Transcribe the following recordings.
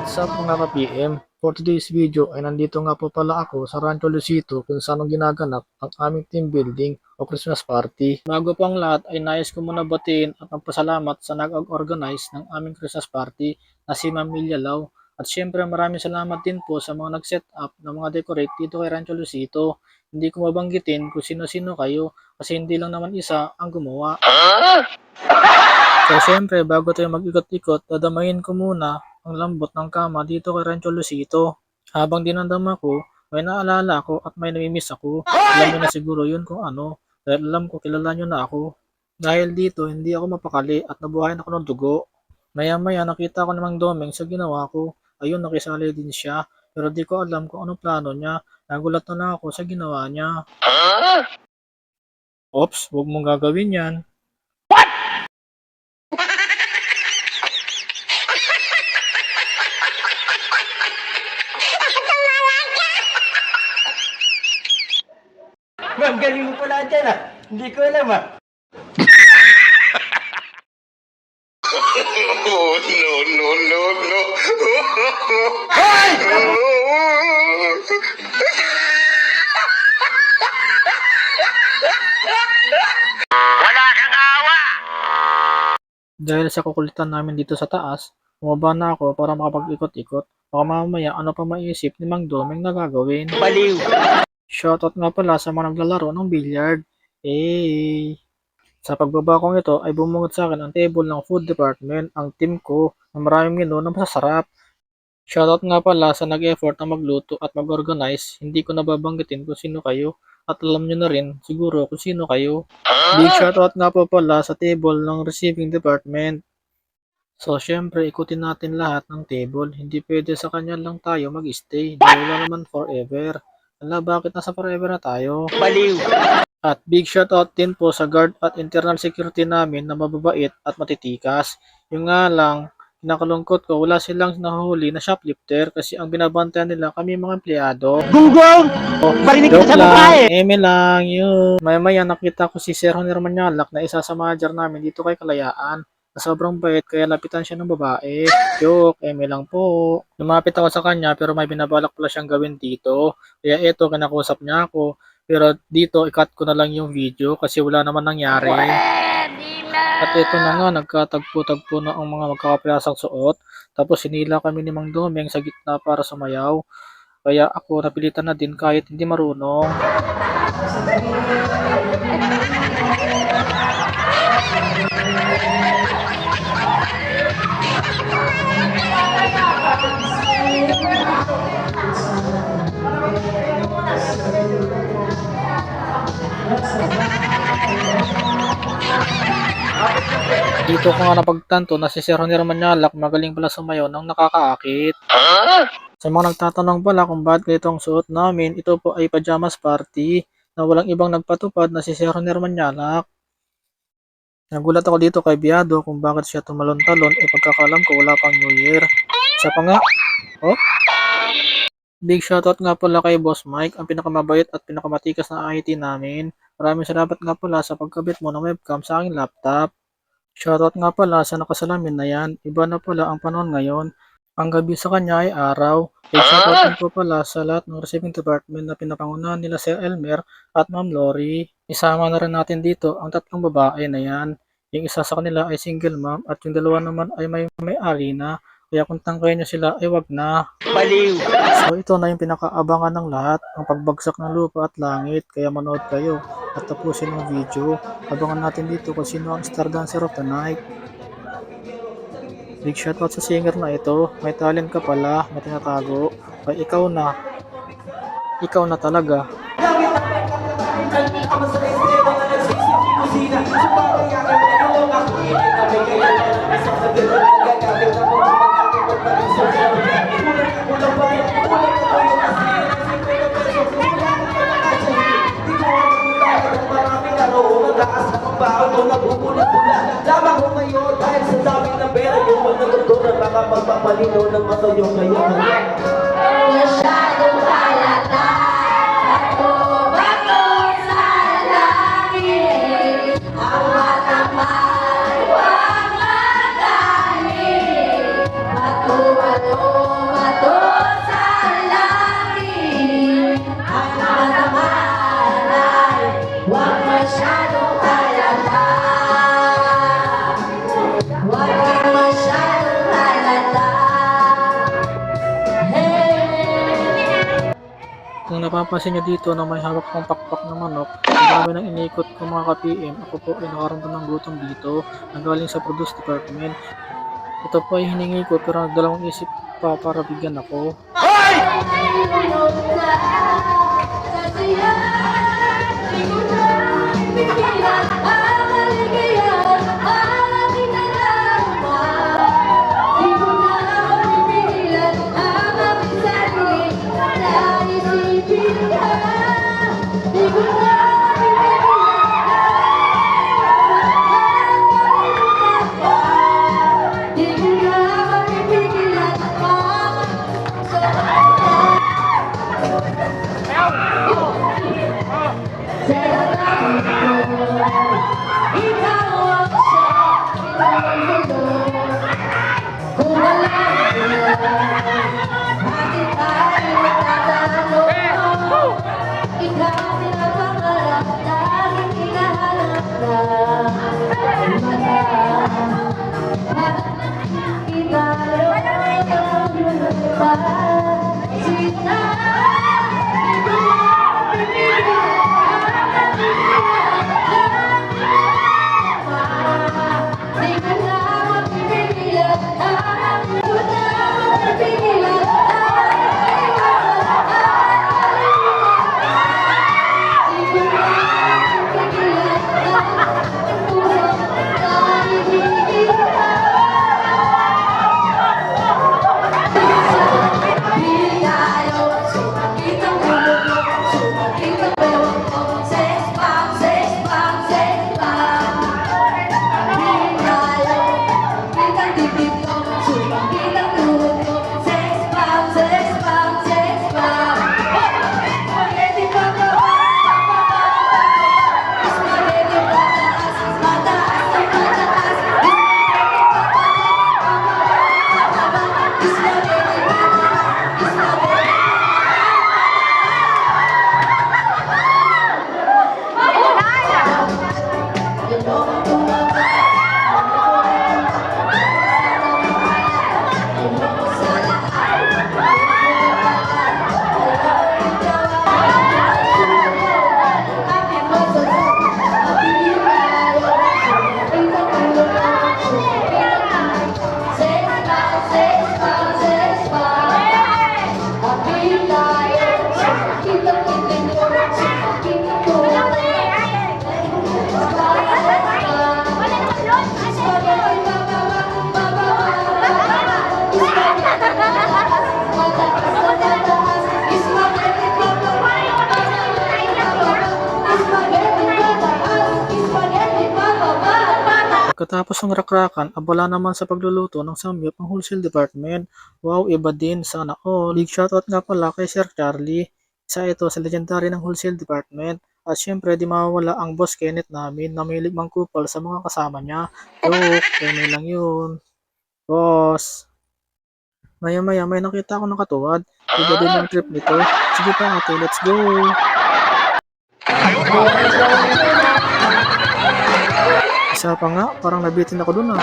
What's up mga ka-PM? For today's video ay nandito nga po pala ako sa Rancho Luisito kung saan ginaganap ang aming team building o Christmas party. Bago po ang lahat ay nais ko muna batiin at magpasalamat sa nag-organize ng aming Christmas party na si Ma'am Milia Lau. At syempre maraming salamat din po sa mga nag-set up ng mga decorate dito kay Rancho Luisito. Hindi ko mabanggitin kung sino-sino kayo kasi hindi lang naman isa ang gumawa. So syempre bago tayo mag-ikot-ikot, dadamayin ko muna ang lambot ng kama dito kay Rancho Luisito. Habang dinadama ko, may naalala ako at may namimiss ako. Alam niyo na siguro yun kung ano, dahil alam ko kilala niyo na ako. Dahil dito, hindi ako mapakali at nabuhayan ako ng dugo. Maya-maya nakita ko namang Domeng sa ginawa ko. Ayun, nakisali din siya. Pero di ko alam kung anong plano niya. Nagulat na lang ako sa ginawa niya. Ops, huwag mong gagawin yan. Ma'am, galing mo pala dyan ah. Hindi ko alam ah. Oh, no, no, no, no. Wala kang awa! Dahil sa kukulitan namin dito sa taas, bumaba na ako para makapag-ikot-ikot. Baka mamaya ano pa maisip ni Mang Domeng na gagawin. Baliw. Shoutout nga pala sa mga naglalaro ng billiard. Hey! Sa pagbaba kong ito ay bumungad sa akin ang table ng food department, ang team ko, na maraming menu na masasarap. Shoutout nga pala sa nag-effort na magluto at mag-organize. Hindi ko nababanggitin kung sino kayo at alam nyo na rin siguro kung sino kayo. Big shoutout nga po pala sa table ng receiving department. So syempre ikutin natin lahat ng table. Hindi pwede sa kanya lang tayo mag-stay dahil wala naman forever. Ala, bakit nasa forever na tayo? Baliw. At big shoutout din po sa guard at internal security namin na mababait at matitikas. Yung nga lang, kinakalungkot ko, wala silang nahuli na shoplifter kasi ang binabantayan nila kami mga empleyado. Gunggong! Barinig Joke kita sa mukha lang, eh. eme lang, yun. Maya-maya nakita ko si Sir Honor Manyalak na isa sa manager namin dito kay Kalayaan. Na sobrang bait kaya lapitan siya ng babae. Joke, eme lang po. Lumapit ako sa kanya pero may binabalak pala siyang gawin dito. Kaya eto, kinakusap niya ako. Pero dito, i-cut ko na lang yung video kasi wala naman nangyari. At ito na nga, nagkatagpo-tagpo na ang mga magkakapirasang suot. Tapos sinila kami ni Mang Domeng sa gitna para sumayaw. Kaya ako napilitan na din kahit hindi marunong. Dito ko nga napagtanto na si Sir Honor Manyalak magaling pala sumayaw ng nakakaakit. Sa mga nagtatanong pala kung bakit ganito ang suot namin, ito po ay pajamas party na walang ibang nagpatupad na si Sir Honor Manyalak. Nagulat ako dito kay Biado kung bakit siya tumalon-talon pagkakalam ko wala pang New Year. Isa pa nga, oh? Big shoutout nga pala kay Boss Mike, ang pinakamabait at pinakamatikas na IT namin. Maraming salamat nga pala sa pagkabit mo ng webcam sa aking laptop. Shoutout nga pala sa nakasalamin na yan. Iba na pala ang panahon ngayon. Ang gabi sa kanya ay araw. Big shoutout din po pala sa lahat ng receiving department na pinapangunahan nila Sir Elmer at Ma'am Lori. Isama na rin natin dito ang tatlong babae na yan. Yung isa sa kanila ay single mom at yung dalawa naman ay may-ari na. Kaya kung tangkayin nyo sila ay wag na. Baliw. So ito na yung pinakaabangan ng lahat, ang pagbagsak ng lupa at langit. Kaya manood kayo at tapusin ang video. Abangan natin dito kung sino ang star dancer of the night. Big shoutout sa singer na ito. May talent ka pala, may tinatago. Ay ikaw na. Ikaw na talaga. Lamang ko ngayon dahil sa dami ng pera yung magnaguturan baka magpapalino ng mata yung kaya. Masyadong halata ako bago sa langit ang matamay huwag magaling matuwa Mapapansin nyo dito na may hawak kong pakpak na manok. Ang dami ng inikot ko mga ka-PM. Ako po ay nakaramdam ng gutom dito. Nanggaling sa produce department. Ito po ay hiningi ko pero dalawang isip pa para bigyan ako. Pagkatapos ng rakrakan, abala naman sa pagluluto ng samyup ang wholesale department. Wow, iba din, sana all. Big shoutout nga pala kay Sir Charlie. Isa ito sa legendary ng wholesale department. At syempre, di mawawala ang boss Kenneth namin na mahilig mangkupal sa mga kasama niya. Joke, kaya lang yun. Boss. Maya-maya may nakita ako ng katuwad. Iba din ang trip nito. Sige pa ate, let's go! Isa pa nga, parang nabitin ako dun ah.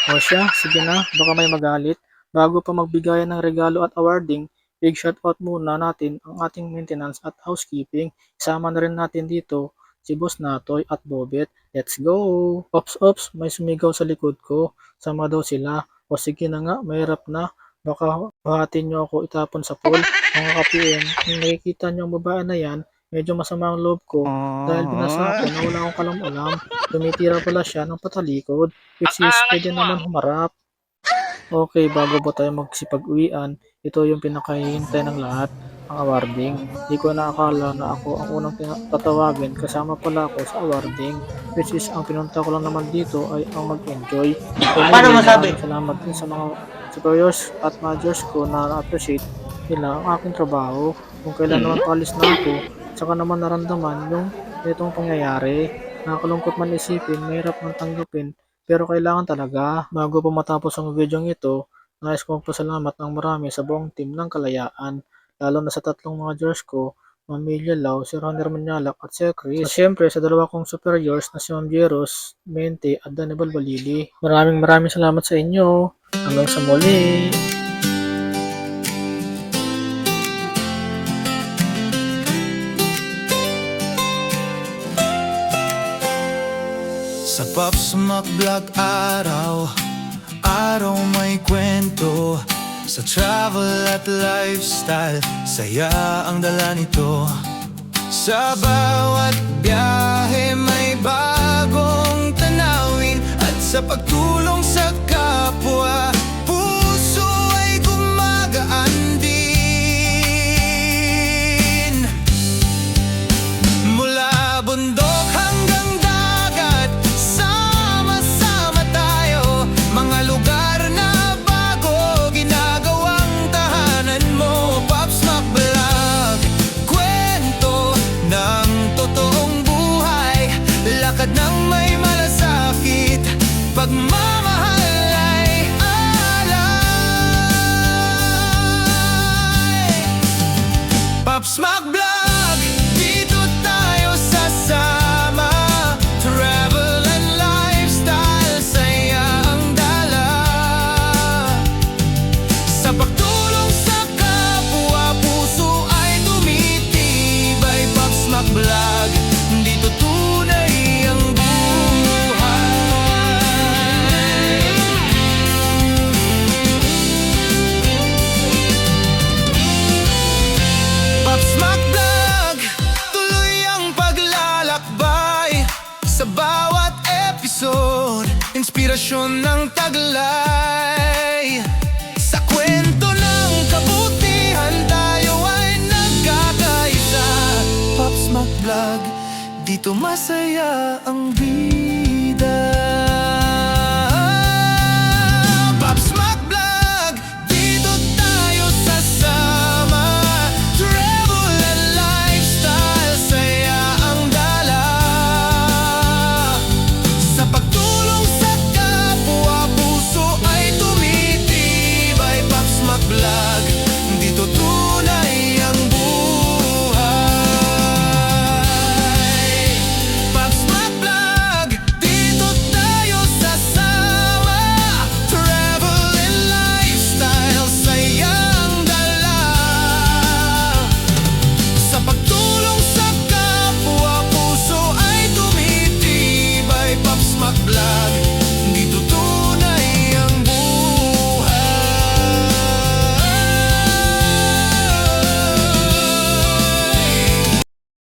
O siya, sige na, baka may magalit. Bago pa magbigayan ng regalo at awarding, big shoutout muna natin ang ating maintenance at housekeeping. Isama na rin natin dito si Boss Natoy at Bobet. Let's go! Ops, may sumigaw sa likod ko. Sama daw sila. O sige na nga, mahirap na. Baka bahatin nyo ako itapon sa pool. Mga ka-PM, kung nakikita nyo ang babae na yan, medyo masama ang loob ko dahil binasa ako na wala akong kalam-alam. Tumitira pala siya ng patalikod, which is pwede naman humarap. Okay, bago ba tayo magsipag-uwian, ito yung pinakahihintay ng lahat, ang awarding. Di ko naakala na ako ang unang tatawagin, kasama pala ako sa awarding, which is ang pinunta ko lang naman dito ay ang mag-enjoy. Paano masabi? Salamat din sa mga superiors at managers ko na na-appreciate nila ang aking trabaho. Kung kailan naman palis na ako, saka naman naramdaman yung itong pangyayari. Nakakalungkot man isipin, mahirap man tanggapin, pero kailangan talaga. Bago pa matapos ang video ito, nais kong pasalamat ng marami sa buong team ng Kalayaan, lalo na sa tatlong managers ko Ma'am Melia Lau, si Ronnie Manyalak at si Chris. At syempre sa dalawa kong superiors na si Ma'am Jeros Mente at Danibal Balili. Maraming salamat sa inyo. Hanggang sa muli. Sa Pops Mac Vlog araw may kwento. Sa travel at lifestyle, saya ang dala nito. Sa bawat biyahe may bagong tanawin. At sa pagtulong sa kapwa, puso ay gumagaan din. Mula bundok hanggang dagat, sama-sama tayo. Mga lugar na bago, ginagawang tahanan mo. Pops Mac Vlog, kwento ng totoong buhay. Lakad ng may malasakit, pagmamahal ay alay. Pops Mac Vlog, dito tayo sasama. Travel and lifestyle, saya ang dala. Sa pagtulong sa kapwa, puso ay tumitibay. Pops Mac Vlog, dito tunay ang buhay. Pops Mac Vlog, tuloy ang paglalakbay. Sa bawat episode, inspirasyon ng taglay. Sa kwento ng kabutihan, tayo ay nagkakaisa. Pops Mac Vlog, dito masaya ang bida. Pops Mac Vlog, dito tayo sasama. Travel and lifestyle, saya ang dala. Sa pagtulong sa kapwa, puso ay tumitibay. Pops Mac Vlog, dito tunay ang buhay. Pops Mac Vlog, dito tayo sasama. Travel and lifestyle, saya ang dala. Sa pagtulong sa kapwa, puso ay tumitibay. Pops Mac Vlog,